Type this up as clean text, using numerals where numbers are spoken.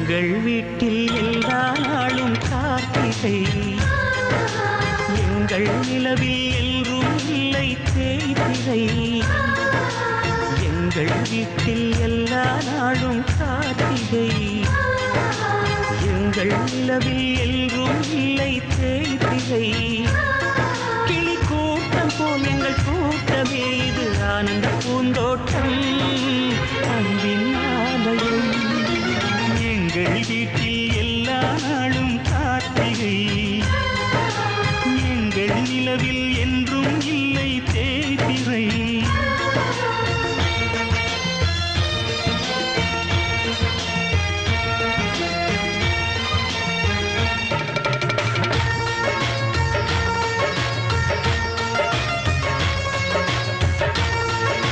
எங்கள் வீட்டில் எல்லா நாளும் கார்த்திகை எங்கள் நிலவில் என்றும் இல்லை தேய்திரை எங்கள் வீட்டில் எல்லா நாளும் கார்த்திகை எங்கள் நிலவில் என்றும் இல்லை தேய்திரை கிளி கூட்டம் போல் எங்கள் கூட்டமே இது ஆனந்த பூந்தோட்டம்